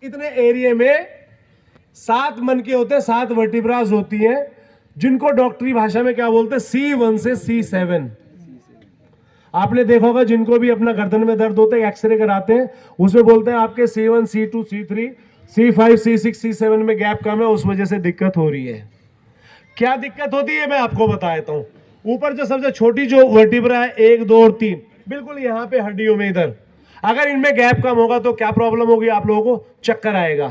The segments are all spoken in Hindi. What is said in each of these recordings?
इतने एरिया में 7 मन के होते हैं, 7 वर्टिब्रास होती हैं, जिनको डॉक्टरी भाषा में क्या बोलते हैं, C1 से C7। आपने देखा होगा जिनको भी अपना गर्दन में दर्द होता है, एक्सरे कराते हैं, उसमें बोलते हैं आपके C1, C2, C3, C5, C6, C7 में गैप कम है, उस वजह से दिक्कत हो रही है। क्या दिक्कत होती है मैं आपको बता देता हूं। ऊपर जो सबसे छोटी जो वर्टिब्रा है 1, 2 और 3, बिल्कुल यहां पे हड्डियों में इधर, अगर इनमें गैप कम होगा तो क्या प्रॉब्लम होगी, आप लोगों को चक्कर आएगा,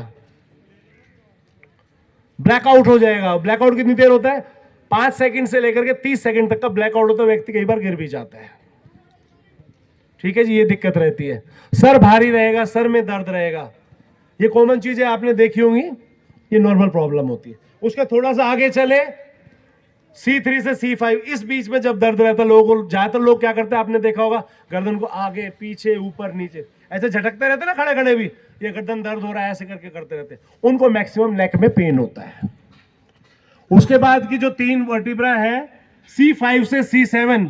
ब्लैकआउट हो जाएगा। ब्लैकआउट कितनी देर होता है, 5 सेकंड से लेकर के 30 सेकंड तक का ब्लैकआउट होता है, व्यक्ति कई बार गिर भी जाता है। ठीक है जी, ये दिक्कत रहती है। सर भारी रहेगा, सर में दर्द रहेगा, ये कॉमन चीजें आपने देखी होंगी, ये नॉर्मल प्रॉब्लम होती है। उसका थोड़ा सा आगे चले, C3 से C5, इस बीच में जब दर्द रहता है लोगों को, ज्यादातर लोग क्या करते हैं, आपने देखा होगा गर्दन को आगे पीछे ऊपर नीचे ऐसे झटकते रहते ना, खड़े खड़े भी, ये गर्दन दर्द हो रहा है ऐसे करके करते रहते, उनको मैक्सिमम नेक में पेन होता है। उसके बाद की जो 3 वर्टिब्रा है C5 से C7,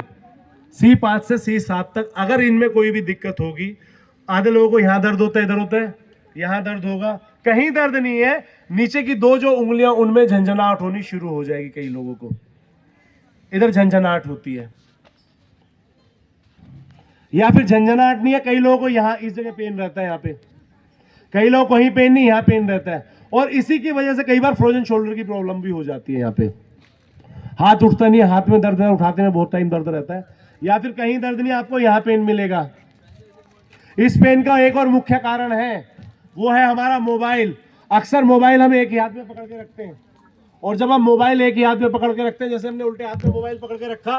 C5 से C7 तक, अगर इनमें कोई भी दिक्कत होगी, आधे लोगों को यहां दर्द होता है, इधर होता है, यहां दर्द होगा, कहीं दर्द नहीं है, नीचे की 2 जो उंगलियां उनमें झंझनाहट होनी शुरू हो जाएगी, कई लोगों को इधर झंझनाहट होती है, या फिर झंझनाहट नहीं है, कई लोगों को यहां इस जगह पेन रहता है, यहां पे कई लोगों को कहीं पेन नहीं, यहां पेन रहता है, और इसी की वजह से कई बार फ्रोजन शोल्डर की प्रॉब्लम भी हो जाती है। यहां पे हाथ उठता नहीं है, हाथ में दर्द है, उठाते में बहुत टाइम दर्द रहता है, या फिर कहीं दर्द नहीं, आपको यहां पेन मिलेगा। इस पेन का एक और मुख्य कारण है, वो है हमारा मोबाइल। अक्सर मोबाइल हम एक ही हाथ में पकड़ के रखते हैं, और जब हम मोबाइल एक ही हाथ में पकड़ के रखते हैं, जैसे हमने उल्टे हाथ में मोबाइल पकड़ के रखा,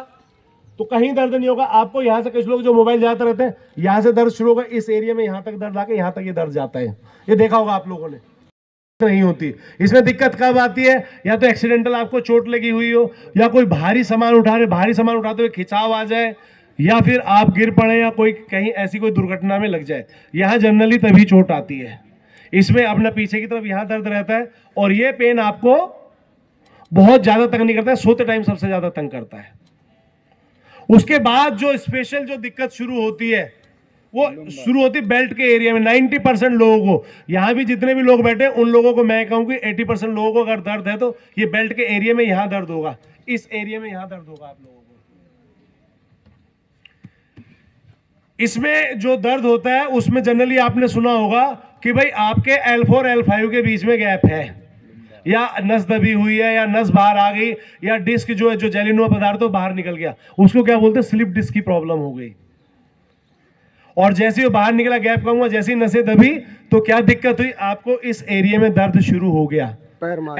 तो कहीं दर्द नहीं होगा आपको। यहां से कुछ लोग जो मोबाइल जाते रहते हैं, यहां से दर्द शुरू होगा, इस एरिया में यहां तक दर्द आके यहां तक ये दर्द जाता है, ये देखा होगा आप लोगों ने। नहीं होती। इसमें दिक्कत कब आती है, या तो एक्सीडेंटल आपको चोट लगी हुई हो, या कोई भारी सामान उठाते हुए खिंचाव आ जाए, या फिर आप गिर पड़े, या कोई कहीं ऐसी कोई दुर्घटना में लग जाए, यहां जनरली तभी चोट आती है। इसमें अपना पीछे की तरफ यहां दर्द रहता है, और ये पेन आपको बहुत ज्यादा तंग नहीं करता है, सोते टाइम सबसे ज्यादा तंग करता है। उसके बाद जो स्पेशल जो दिक्कत शुरू होती है, वो शुरू होती बेल्ट के एरिया में। 90% लोगों को, यहां भी जितने भी लोग बैठे उन लोगों को मैं कहूं कि 80% लोगों को अगर दर्द है तो ये बेल्ट के एरिया में यहां दर्द होगा, इस एरिया में यहां दर्द होगा आप लोगों को। इसमें जो दर्द होता है उसमें जनरली आपने सुना होगा कि भाई आपके L4 L5 के बीच में गैप है, या नस दबी हुई है, या नस बाहर आ गई, या डिस्क जो है, जो जेलिनुमा पदार्थ बाहर निकल गया, उसको क्या बोलते हैं, स्लिप डिस्क की प्रॉब्लम हो गई। और जैसे ही वो बाहर निकला, गैप कम हुआ, जैसी नसें दबी, तो क्या दिक्कत हुई, आपको इस एरिया में दर्द शुरू हो गया।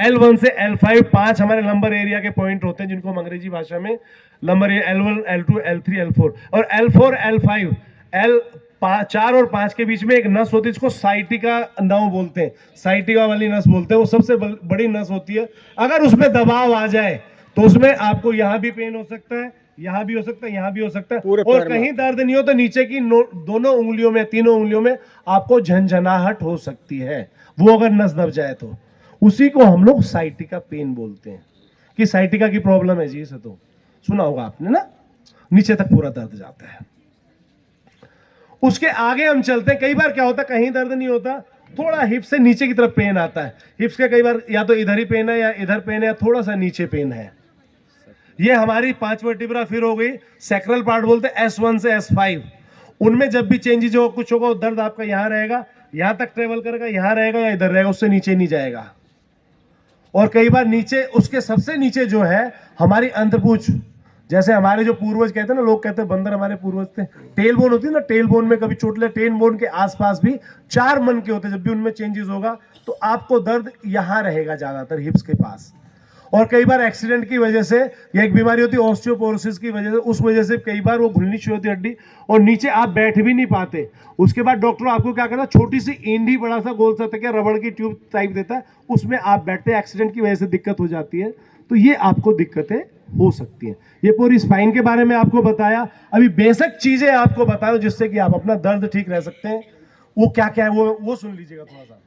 L1 से L5 5 हमारे लंबर एरिया के पॉइंट होते हैं, जिनको हम अंग्रेजी भाषा में lumbar area L1, L2, L3, L4, और L4, L5, L4 और 5 के बीच में एक नस होती है, इसको साइटिका नर्व बोलते हैं, साइटिका वाली नस बोलते हैं, वो सबसे बड़ी नस होती है। अगर उसमें दबाव आ जाए तो उसमें आपको यहां भी पेन हो सकता है, यहां भी हो सकता है, यहां भी हो सकता है, और कहीं दर्द नहीं हो तो नीचे की दोनों उंगलियों में, तीनों उंगलियों में आपको झंझनाहट हो सकती है, वो अगर नस दब जाए तो। उसी को हम लोग साइटिका पेन बोलते हैं, कि साइटिका की प्रॉब्लम है जी, इसे तो सुना होगा आपने ना, नीचे तक पूरा दर्द जाता है। उसके आगे हम चलते हैं, कई बार क्या होता है, कहीं दर्द नहीं होता, थोड़ा हिप से नीचे की तरफ पेन आता है। हिप्स के कई बार या तो इधर ही पेन है, या इधर पेन है, या थोड़ा सा नीचे पेन है। ये हमारी 5 वर्टिब्रा फिर हो गई, सैक्रल पार्ट बोलते हैं, S1 से S5। उनमें जब भी चेंजेस हो, कुछ होगा, दर्द आपका यहां रहेगा, यहां तक ट्रेवल करेगा, यहां रहेगा या इधर रहेगा, उससे नीचे नहीं जाएगा। और कई बार नीचे, उसके सबसे नीचे जो है हमारी अंतपूछ, जैसे हमारे जो पूर्वज कहते हैं ना, लोग कहते हैं बंदर हमारे पूर्वज थे, टेल बोन होती है ना, टेल बोन में कभी चोट ले, टेल बोन के आसपास भी 4 मन के होते हैं, जब भी उनमें चेंजेस होगा तो आपको दर्द यहां रहेगा, ज्यादातर हिप्स के पास। और कई बार एक्सीडेंट की वजह से, या एक बीमारी होती है ऑस्टियोपोरोसिस की वजह से, उस वजह से कई बार वो घुलनी शुरू होती है हड्डी, और नीचे आप बैठ भी नहीं पाते। उसके बाद डॉक्टर आपको क्या करता है, छोटी सी इंडी, बड़ा सा गोल सा तकिया, रबड़ की ट्यूब टाइप देता है, उसमें आप बैठते हैं, एक्सीडेंट की वजह से दिक्कत हो जाती है, तो ये आपको दिक्कतें हो सकती हैं। ये पूरी स्पाइन के बारे में आपको बताया, अभी बेसिक चीजें आपको बता रहा हूं जिससे कि आप अपना दर्द ठीक रह सकते हैं। वो क्या क्या है वो सुन लीजिएगा थोड़ा सा।